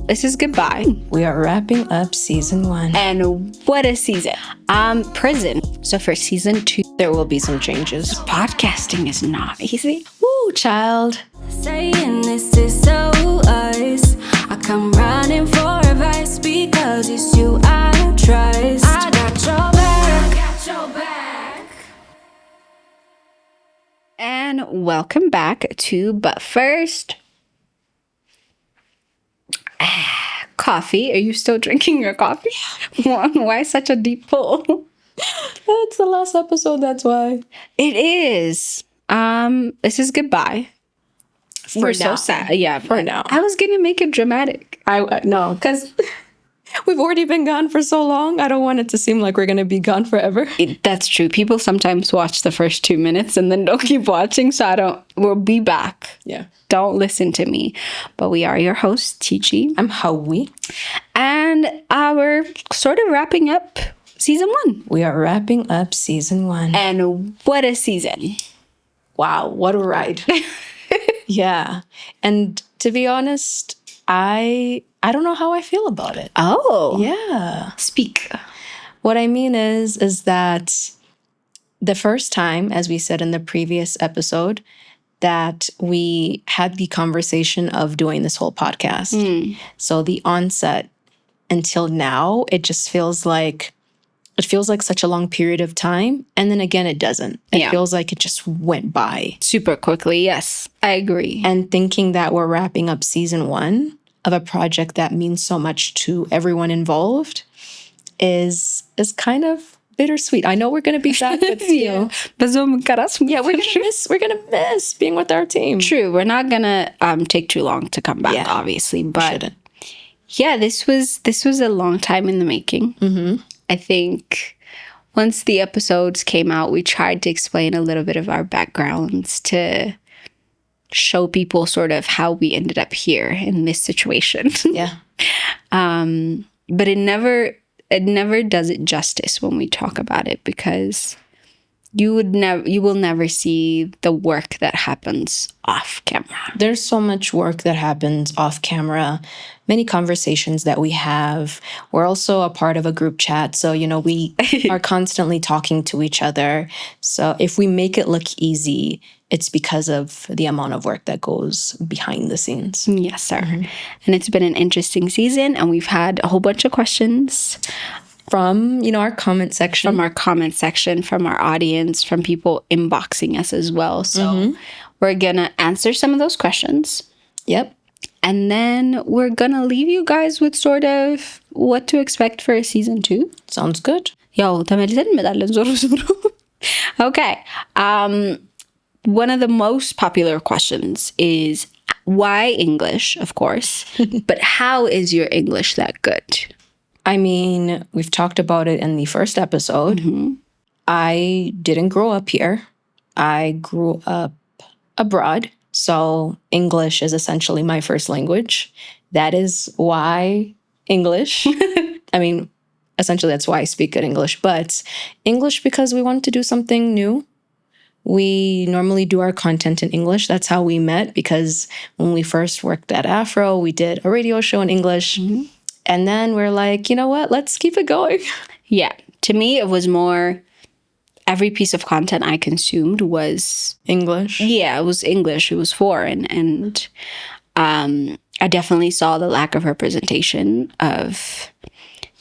this is goodbye. We are wrapping up season 1. And what a season. Prison. So for season 2, There will be some changes. podcasting is not easy. Woo, child. Saying this is so us. I come running for advice because it's you I trust. I got your back. I got your back. And welcome back to But First. Coffee. Are you still drinking your coffee? Why such a deep pull? It's the last episode, that's why. It is. This is goodbye. We're so now. sad. Yeah, For now. I was gonna make it dramatic. No, because we've already been gone for so long. I don't want it to seem like we're going to be gone forever. That's true. People sometimes watch the first 2 minutes and then don't keep watching. So we'll be back. Yeah. Don't listen to me. But we are your hosts, Chichi. I'm Hawi. And we're sort of wrapping up season 1. We are wrapping up season 1. And what a season. Wow, what a ride. Yeah. And to be honest, I don't know how I feel about it. Oh. Yeah. Speak. What I mean is that the first time, as we said in the previous episode, that we had the conversation of doing this whole podcast. So the onset until now, it just feels like such a long period of time. And then again, it doesn't. It feels like it just went by. Super quickly. Yes, I agree. And thinking that we're wrapping up season 1 of a project that means so much to everyone involved is kind of bittersweet. I know we're going to be back, but still. Yeah, we're gonna miss being with our team. True. We're not gonna take too long to come back, obviously. But Shouldn't. yeah, this was a long time in the making. Mm-hmm. I think once the episodes came out, we tried to explain a little bit of our backgrounds to show people sort of how we ended up here in this situation. Yeah. But it never does it justice when we talk about it, because you will never see the work that happens off camera. There's so much work that happens off camera, many conversations that we have. We're also a part of a group chat. So, we are constantly talking to each other. So if we make it look easy, it's because of the amount of work that goes behind the scenes. Yes, sir. Mm-hmm. And it's been an interesting season, and we've had a whole bunch of questions from, our comment section. From our comment section, from our audience, from people inboxing us as well. So we're going to answer some of those questions. Yep. And then we're going to leave you guys with sort of what to expect for season 2. Sounds good. Okay. One of the most popular questions is why English, of course, but how is your English that good? I mean, we've talked about it in the first episode. Mm-hmm. I didn't grow up here. I grew up abroad. So English is essentially my first language. That is why English. I mean, essentially that's why I speak good English. But English because we wanted to do something new. We normally do our content in English. That's how we met, because when we first worked at Afro, we did a radio show in English. Mm-hmm. And then we're like, you know what? Let's keep it going. Yeah. To me, it was more every piece of content I consumed was English. Yeah, it was English. It was foreign. And I definitely saw the lack of representation of,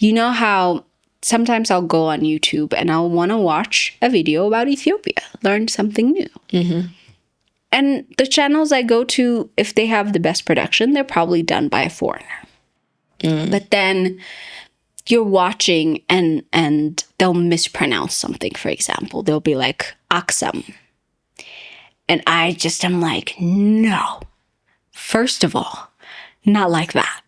how sometimes I'll go on YouTube and I'll want to watch a video about Ethiopia, learn something new. Mm-hmm. And the channels I go to, if they have the best production, they're probably done by a foreigner. But then you're watching and they'll mispronounce something, for example. They'll be like, Aksam. And I'm like, no. First of all, not like that.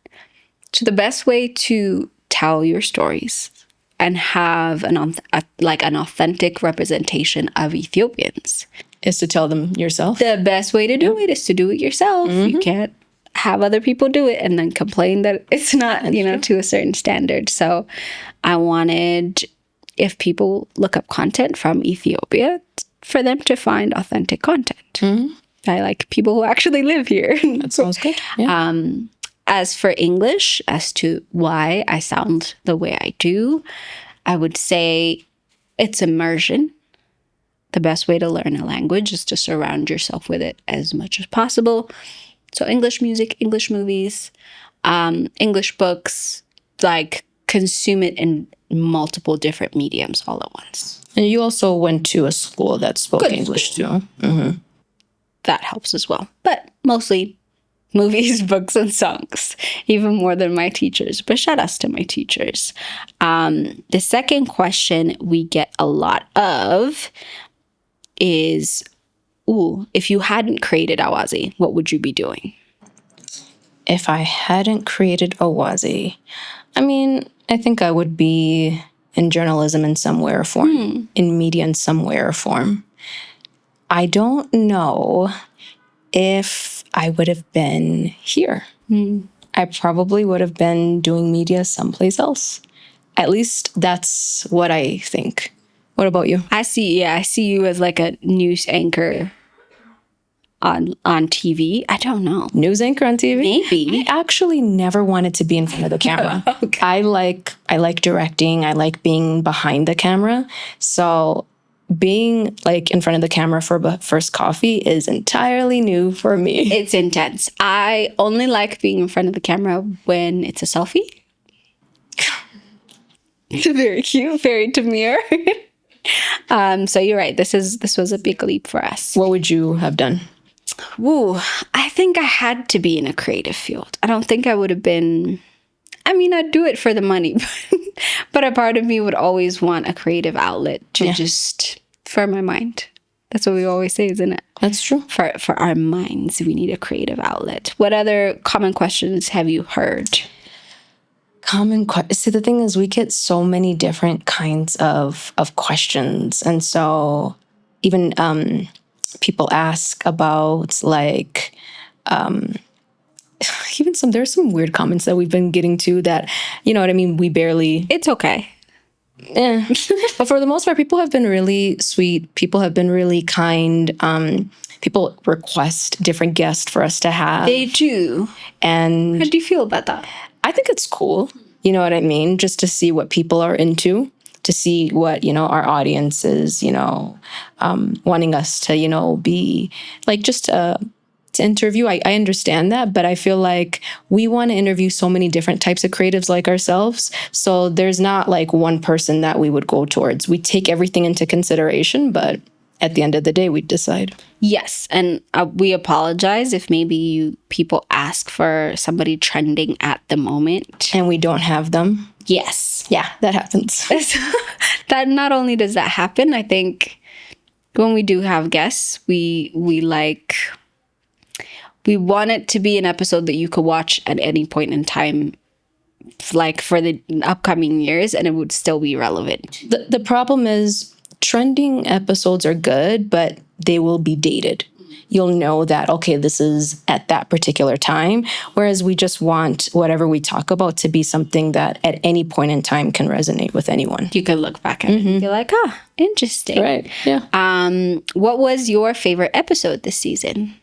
So the best way to tell your stories and have an authentic representation of Ethiopians is to tell them yourself. The best way to do it is to do it yourself. Mm-hmm. You can't have other people do it and then complain that it's not, to a certain standard. So I wanted, if people look up content from Ethiopia, for them to find authentic content. Mm-hmm. I like people who actually live here. That sounds good. Yeah. As for English, as to why I sound the way I do, I would say it's immersion. The best way to learn a language is to surround yourself with it as much as possible. So English music, English movies, English books, like consume it in multiple different mediums all at once. And you also went to a school that spoke Good English school. too. That helps as well. But mostly movies, books, and songs, even more than my teachers. But shout outs to my teachers. The second question we get a lot of is, if you hadn't created Awaze, what would you be doing? If I hadn't created Awaze, I mean, I think I would be in journalism in some way or form, in media in some way or form. I don't know if I would have been here. I probably would have been doing media someplace else. At least that's what I think. What about you? I see you as like a news anchor on TV. I don't know. News anchor on TV? Maybe. I actually never wanted to be in front of the camera. Okay. I like directing. I like being behind the camera. So being like in front of the camera for first coffee is entirely new for me. It's intense. I only like being in front of the camera when it's a selfie. It's very cute, very demure. So you're right. This was a big leap for us. What would you have done? Ooh, I think I had to be in a creative field. I don't think I would have been. I mean, I'd do it for the money, but a part of me would always want a creative outlet to just for my mind. That's what we always say, isn't it? That's true. For our minds, we need a creative outlet. What other common questions have you heard? See, the thing is, we get so many different kinds of questions, and so even people ask about like. Even there's some weird comments that we've been getting to that, you know what I mean? We barely. It's okay. But for the most part, people have been really sweet. People have been really kind. People request different guests for us to have. They do. And How do you feel about that? I think it's cool. You know what I mean? Just to see what people are into, to see what, our audience is, wanting us to, be like just to interview. I understand that, but I feel like we want to interview so many different types of creatives like ourselves. So there's not like one person that we would go towards. We take everything into consideration, but at the end of the day, we decide. Yes, and we apologize if maybe people ask for somebody trending at the moment. And we don't have them. Yes. Yeah, that happens. That not only does that happen, I think when we do have guests, we want it to be an episode that you could watch at any point in time, like for the upcoming years, and it would still be relevant. The problem is trending episodes are good, but they will be dated. You'll know that, okay, this is at that particular time, whereas we just want whatever we talk about to be something that at any point in time can resonate with anyone. You could look back at it and be like, interesting. Right, yeah. What was your favorite episode this season?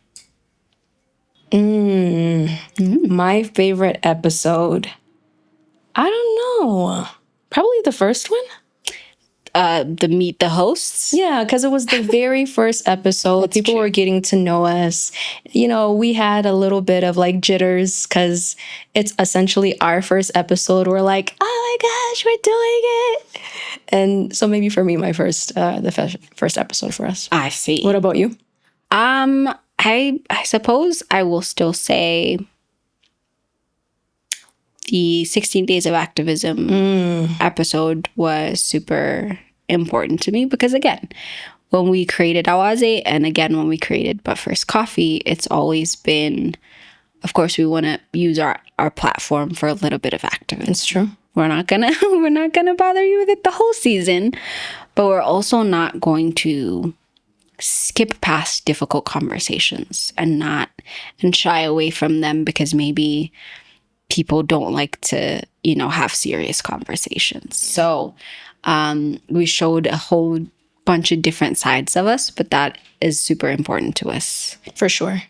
My favorite episode, I don't know. Probably the first one. The Meet the Hosts? Yeah, because it was the very first episode. People were getting to know us. We had a little bit of like jitters because it's essentially our first episode. We're like, oh my gosh, we're doing it. And so maybe for me, my first episode for us. I see. What about you? I suppose I will still say the 16 Days of Activism episode was super important to me because, again, when we created Awaze and again when we created But First Coffee, it's always been, of course, we want to use our platform for a little bit of activism. It's true. We're not gonna bother you with it the whole season, but we're also not going to skip past difficult conversations and shy away from them because maybe people don't like to, have serious conversations. So we showed a whole bunch of different sides of us, but that is super important to us. For sure.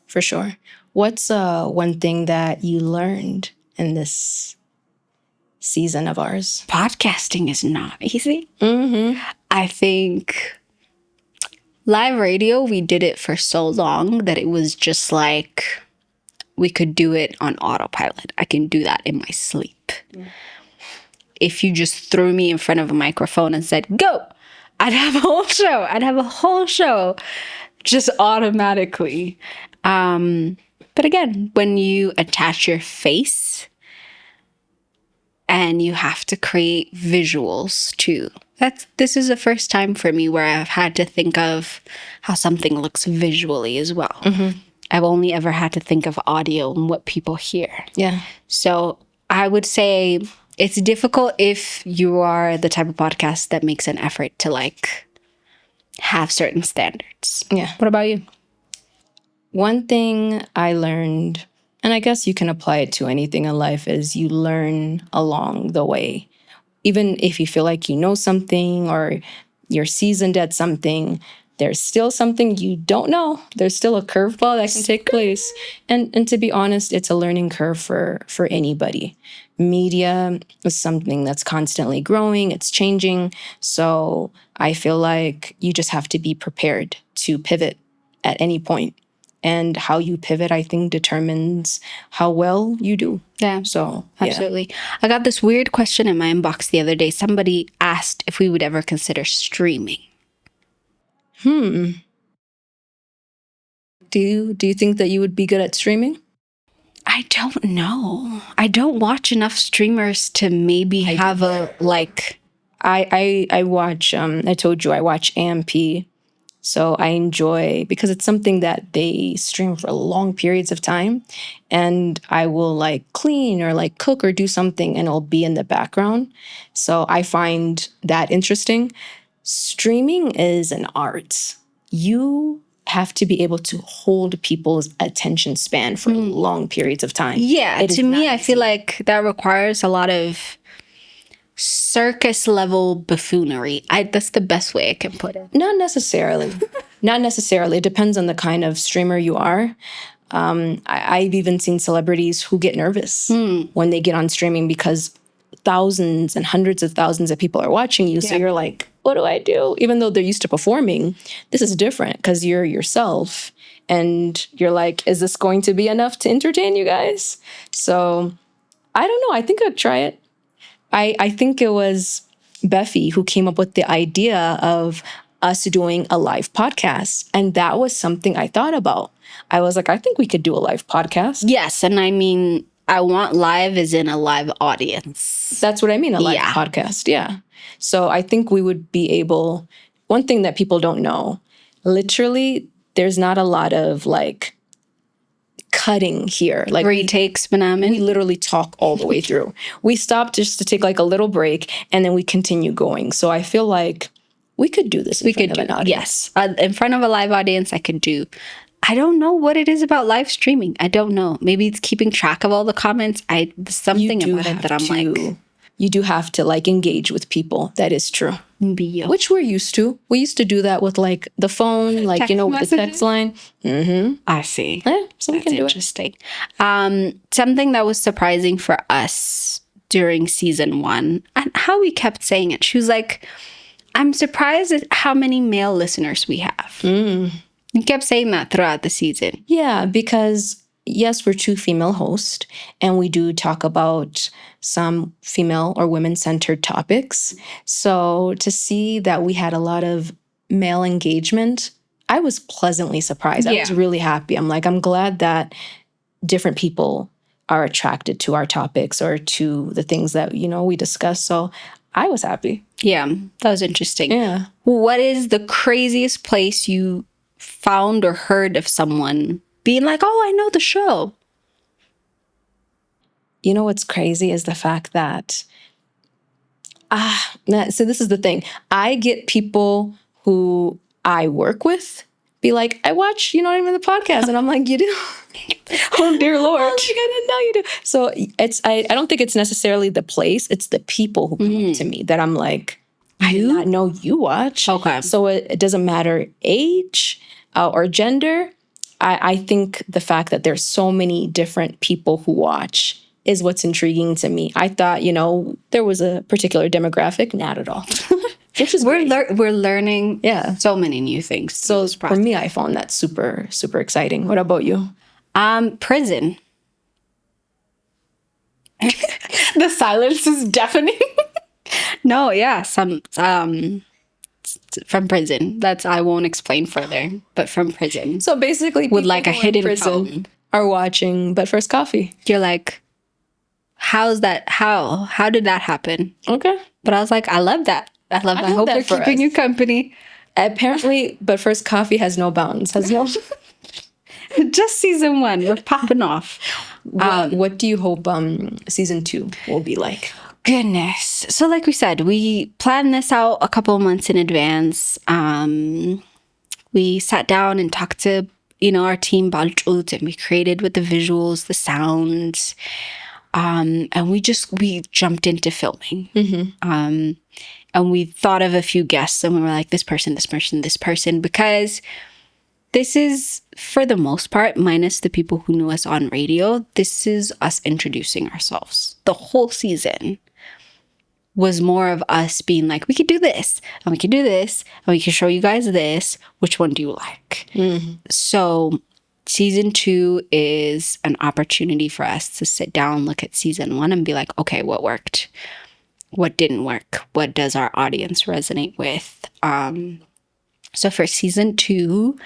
For sure. What's one thing that you learned in this season of ours? Podcasting is not easy. Mm-hmm. I think live radio, we did it for so long that it was just like we could do it on autopilot. I can do that in my sleep. If you just threw me in front of a microphone and said, go, I'd have a whole show. I'd have a whole show just automatically. But again, when you attach your face and you have to create visuals too. This is the first time for me where I've had to think of how something looks visually as well. Mm-hmm. I've only ever had to think of audio and what people hear. Yeah. So I would say it's difficult if you are the type of podcast that makes an effort to like have certain standards. Yeah. What about you? One thing I learned, and I guess you can apply it to anything in life, is you learn along the way. Even if you feel like you know something or you're seasoned at something, there's still something you don't know. There's still a curveball that can take place. And to be honest, it's a learning curve for anybody. Media is something that's constantly growing, it's changing. So I feel like you just have to be prepared to pivot at any point. And how you pivot, I think, determines how well you do. Yeah. So, yeah. Absolutely. I got this weird question in my inbox the other day. Somebody asked if we would ever consider streaming. Do you think that you would be good at streaming? I don't know. I don't watch enough streamers to maybe have a like. I watch. I told you I watch AMP, so I enjoy because it's something that they stream for long periods of time, and I will like clean or like cook or do something, and it'll be in the background. So I find that interesting. Streaming is an art. You have to be able to hold people's attention span for long periods of time. Yeah, to me, I feel like that requires a lot of circus level buffoonery. That's the best way I can put it. Not necessarily. Not necessarily. It depends on the kind of streamer you are. I've even seen celebrities who get nervous when they get on streaming because thousands and hundreds of thousands of people are watching you. So you're like, what do I do? Even though they're used to performing, this is different because you're yourself. And you're like, is this going to be enough to entertain you guys? So I don't know. I think I'd try it. I think it was Beffy who came up with the idea of us doing a live podcast. And that was something I thought about. I was like, I think we could do a live podcast. Yes. And I mean, I want live as in a live audience. That's what I mean, a live podcast. Yeah. So I think we would be able, one thing that people don't know, literally, there's not a lot of like cutting here. Like retakes, Benamin. We literally talk all the way through. We stop just to take like a little break and then we continue going. So I feel like we could do this in front of an audience. Yes. In front of a live audience, I could do. I don't know what it is about live streaming. I don't know. Maybe it's keeping track of all the comments. There's something about it that I'm like. You do have to like engage with people. That is true. Which we're used to. We used to do that with like the phone, like, text with the text line. Mm-hmm. I see. Yeah, so we can do interesting. Something that was surprising for us during season 1, and how we kept saying it. She was like, I'm surprised at how many male listeners we have. You kept saying that throughout the season. Yeah, because yes, we're 2 female hosts, and we do talk about some female or women-centered topics. So to see that we had a lot of male engagement, I was pleasantly surprised. I was really happy. I'm like, I'm glad that different people are attracted to our topics or to the things that, we discuss. So I was happy. Yeah, that was interesting. Yeah. What is the craziest place you found or heard of someone being like, oh, I know the show? You know what's crazy is the fact that, so this is the thing. I get people who I work with be like, I watch, the podcast. And I'm like, you do? Oh, dear Lord. I didn't know you do. So I don't think it's necessarily the place. It's the people who come up to me that I'm like, I did not know you watch. Okay. So it doesn't matter age or gender. I think the fact that there's so many different people who watch is what's intriguing to me. I thought, there was a particular demographic. Not at all. Which is we're learning so many new things. So for me, I found that super, super exciting. What about you? Prison. The silence is deafening. No, yeah, some from prison. I won't explain further, but from prison. So basically, with like a hidden phone are watching But First Coffee. You're like, how's that? How did that happen? Okay, but I was like, I love that. I hope they're keeping you company. Apparently, But First Coffee has no bounds. Just season 1. We're popping off. What do you hope season 2 will be like? Goodness. So like we said, we planned this out a couple of months in advance. We sat down and talked to, our team Balchut, and we created with the visuals, the sounds. And we jumped into filming. Mm-hmm. And we thought of a few guests, and we were like, this person, because this is, for the most part, minus the people who knew us on radio, this is us introducing ourselves. The whole season was more of us being like, we could do this, and we could do this, and we can show you guys this. Which one do you like? Mm-hmm. So season 2 is an opportunity for us to sit down, look at season 1, and be like, okay, what worked? What didn't work? What does our audience resonate with? So for season 2,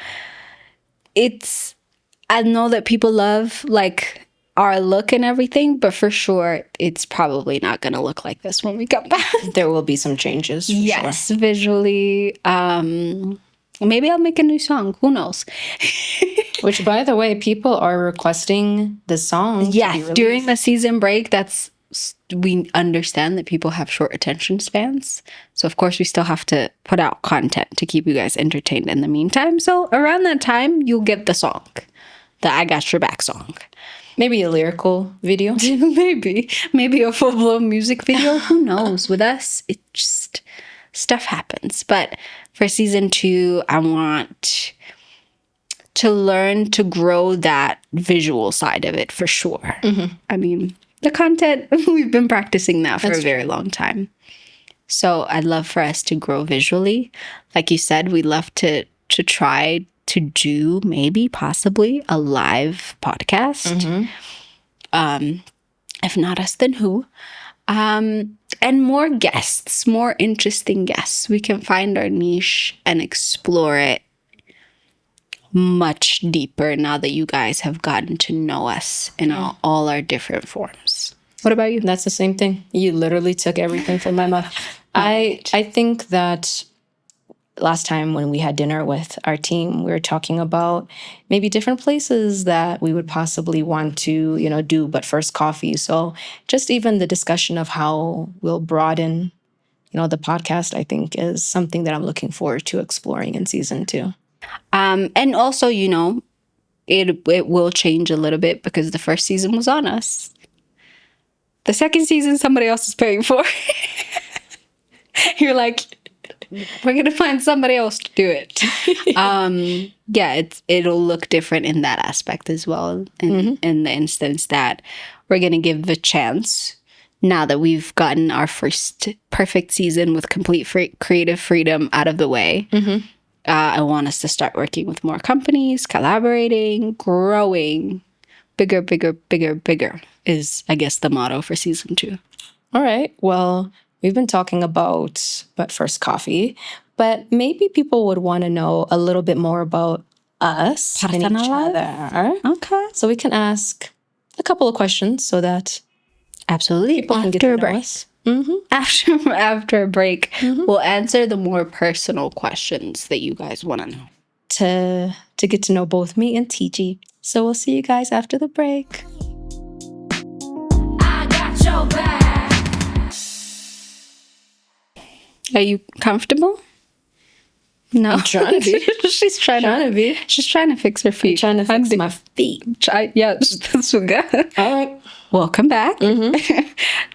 I know that people love like our look and everything, but for sure, it's probably not going to look like this when we come back. There will be some changes. Yes, sure. Visually. Maybe I'll make a new song. Who knows? Which, by the way, people are requesting the song. Yeah, during the season break, we understand that people have short attention spans. So, of course, we still have to put out content to keep you guys entertained in the meantime. So, around that time, you'll get the song, the I Got Your Back song. Maybe a lyrical video. Maybe a full-blown music video. Who knows? With us, it just, stuff happens. But for season 2, I want to learn to grow that visual side of it for sure. Mm-hmm. I mean, the content, we've been practicing that for a very long time. So I'd love for us to grow visually. Like you said, we'd love to try to do maybe possibly a live podcast. Mm-hmm. If not us, then who? And more guests, more interesting guests. We can find our niche and explore it much deeper now that you guys have gotten to know us in all our different forms. What about you? That's the same thing. You literally took everything from my mouth. I think that last time when we had dinner with our team, we were talking about maybe different places that we would possibly want to, do But First Coffee. So just even the discussion of how we'll broaden, the podcast, I think is something that I'm looking forward to exploring in season 2. And also, it will change a little bit because the first season was on us. The second season, somebody else is paying for. You're like, we're going to find somebody else to do it. It'll look different in that aspect as well. In the instance that we're going to give the chance, now that we've gotten our first perfect season with complete creative freedom out of the way. Mm-hmm. I want us to start working with more companies, collaborating, growing. Bigger, bigger, bigger, bigger is, I guess, the motto for season 2. All right. Well, we've been talking about But First Coffee, but maybe people would want to know a little bit more about us and each other. Okay. So we can ask a couple of questions so that people can get to know us. Mm-hmm. After a break, we'll answer the more personal questions that you guys want to know. To get to know both me and TG. So we'll see you guys after the break. I got your back. Are you comfortable? No. I'm trying to be. She's trying to be. She's trying to fix her feet. I'm trying to fix my feet. Yeah, that's so good. All right. Welcome back.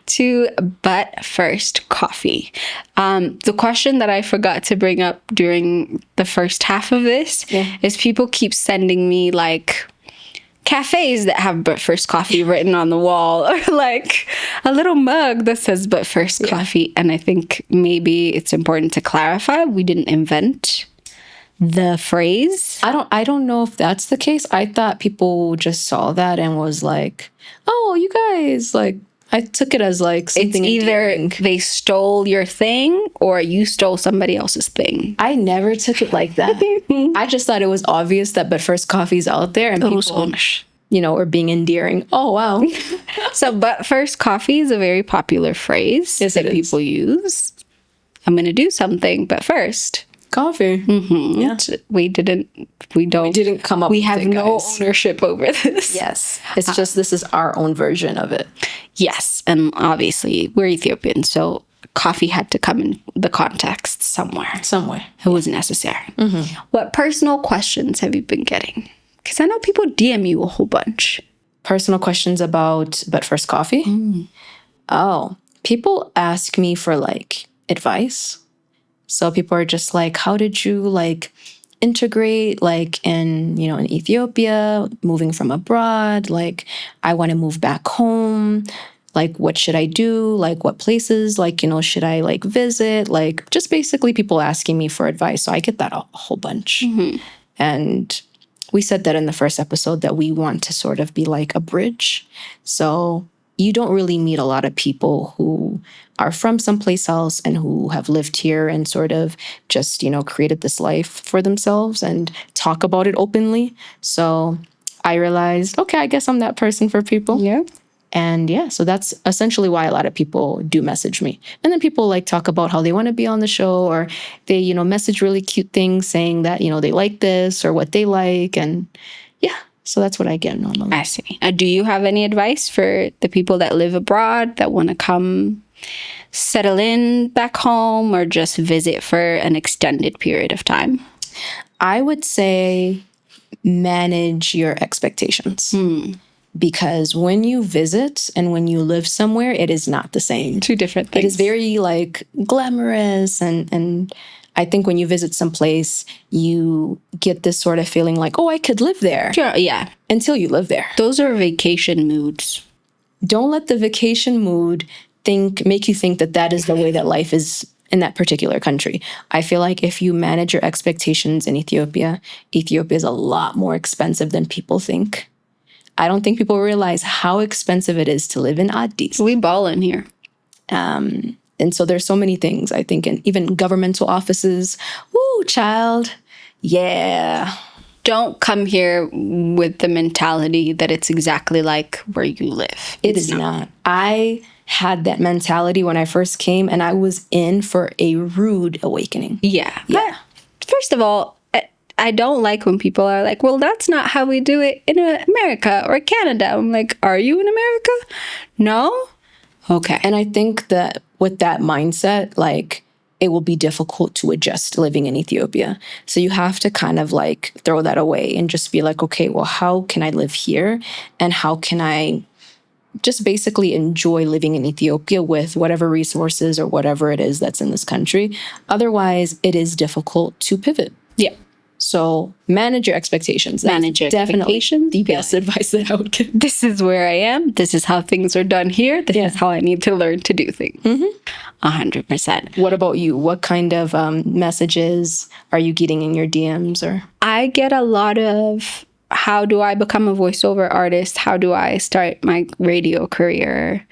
to But First Coffee. The question that I forgot to bring up during the first half of this is people keep sending me like cafes that have But First Coffee written on the wall, or like a little mug that says But First Coffee. And I think maybe it's important to clarify, we didn't invent the phrase. I don't know if that's the case. I thought people just saw that and was like, oh, you guys, like, I took it as like something. It's either they stole your thing or you stole somebody else's thing. I never took it like that. I just thought it was obvious that But First Coffee's out there and people, you know, are being endearing. Oh, wow. So But First Coffee is a very popular phrase that people use. I'm going to do something, but first. Coffee. Mm-hmm. Yeah. We didn't come up we with have it, no guys. Ownership over this. Yes. It's just this is our own version of it. Yes. And obviously we're Ethiopian, so coffee had to come in the context somewhere. It was necessary. Mm-hmm. What personal questions have you been getting? Because I know people DM you a whole bunch. Personal questions about But First Coffee? Oh, people ask me for like advice. So people are just like, how did you like integrate like in Ethiopia, moving from abroad? Like, I want to move back home. Like, what should I do? Like, what places, like, should I like visit? Like, just basically people asking me for advice. So I get that a whole bunch. Mm-hmm. And we said that in the first episode that we want to sort of be like a bridge. So you don't really meet a lot of people who are from someplace else and who have lived here and sort of just, created this life for themselves and talk about it openly. So I realized, okay, I guess I'm that person for people. Yeah. And yeah, so that's essentially why a lot of people do message me. And then people like talk about how they want to be on the show, or they, message really cute things saying that, they like this or what they like. And yeah. So that's what I get normally. I see. Do you have any advice for the people that live abroad that want to come settle in back home or just visit for an extended period of time? I would say manage your expectations. Because when you visit and when you live somewhere, it is not the same. Two different things. It is very like glamorous and I think when you visit someplace, you get this sort of feeling like, oh, I could live there. Sure, yeah. Until you live there. Those are vacation moods. Don't let the vacation mood make you think that that is the way that life is in that particular country. I feel like if you manage your expectations in Ethiopia is a lot more expensive than people think. I don't think people realize how expensive it is to live in Addis. We ballin' here. And so there's so many things, I think, and even governmental offices. Woo, child. Yeah. Don't come here with the mentality that it's exactly like where you live. It is not. I had that mentality when I first came, and I was in for a rude awakening. Yeah. Yeah. First of all, I don't like when people are like, well, that's not how we do it in America or Canada. I'm like, are you in America? No? Okay. And I think that with that mindset, like, it will be difficult to adjust living in Ethiopia. So you have to kind of like throw that away and just be like, okay, well, how can I live here? And how can I just basically enjoy living in Ethiopia with whatever resources or whatever it is that's in this country? Otherwise, it is difficult to pivot. Yeah. So manage your expectations. Manage your expectations. The best advice that I would give. This is where I am. This is how things are done here. This is how I need to learn to do things. 100%. What about you? What kind of messages are you getting in your DMs? Or I get a lot of, how do I become a voiceover artist? How do I start my radio career?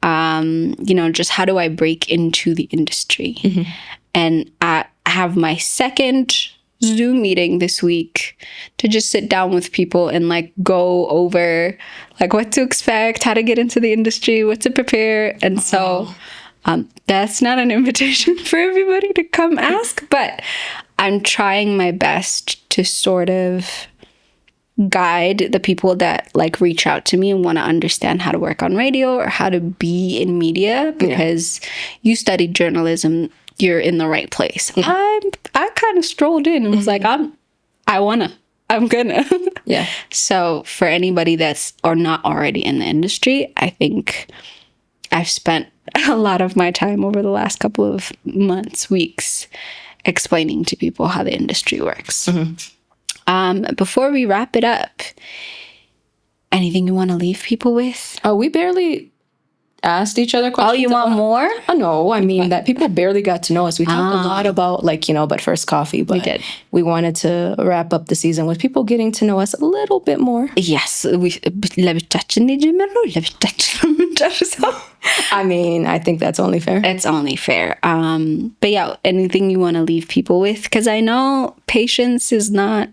Just how do I break into the industry? And I have my second Zoom meeting this week to just sit down with people and like go over like what to expect, how to get into the industry, what to prepare. And so that's not an invitation for everybody to come ask, but I'm trying my best to sort of guide the people that like reach out to me and want to understand how to work on radio or how to be in media, because you studied journalism, you're in the right place. I kind of strolled in and was like, I'm gonna. Yeah. So for anybody that's or not already in the industry, I think I've spent a lot of my time over the last couple of months, weeks, explaining to people how the industry works. Before we wrap it up, anything you want to leave people with? Oh, we barely asked each other questions. Oh, you want more? Oh, no. I mean, that people barely got to know us. We talked a lot about, like, but first coffee. But we did. We wanted to wrap up the season with people getting to know us a little bit more. Yes. I mean, I think that's only fair. It's only fair. But yeah, anything you want to leave people with? Because I know patience is not...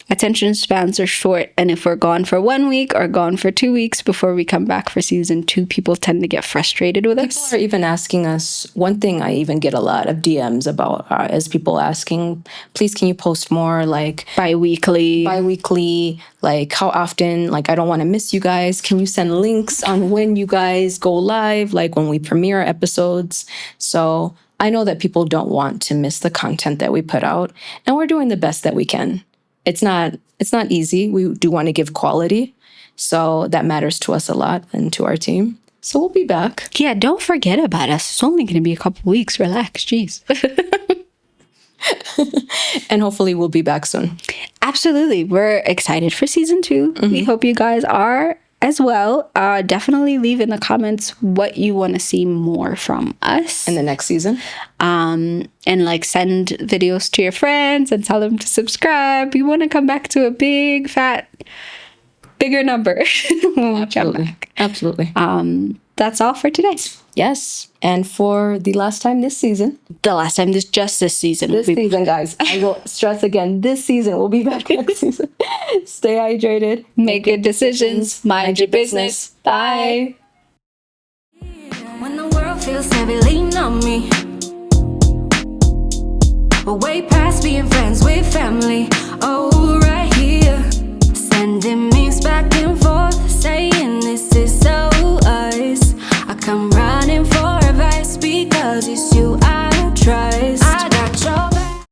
Attention spans are short, and if we're gone for 1 week or gone for 2 weeks before we come back for season 2, people tend to get frustrated with us. People are even asking us, one thing I even get a lot of DMs about is people asking, please can you post more, like bi-weekly, like how often, like I don't want to miss you guys. Can you send links on when you guys go live, like when we premiere episodes? So I know that people don't want to miss the content that we put out, and we're doing the best that we can. It's not easy. We do want to give quality. So that matters to us a lot and to our team. So we'll be back. Yeah, don't forget about us. It's only going to be a couple weeks. Relax. Jeez. And hopefully we'll be back soon. Absolutely. We're excited for season 2. We hope you guys are as well. Definitely leave in the comments what you want to see more from us in the next season. And like send videos to your friends and tell them to subscribe. We want to come back to a big, fat, bigger number when we come back. Absolutely. That's all for today. Yes. And for the last time this season. This season. This season, guys. I will stress again, this season. We'll be back next season. Stay hydrated. Make good decisions. Mind your business. Bye. When the world feels heavy, lean on me. We're way past being friends with family. Oh, right here. Sending memes back and forth, saying this is so us. I come running for advice because it's you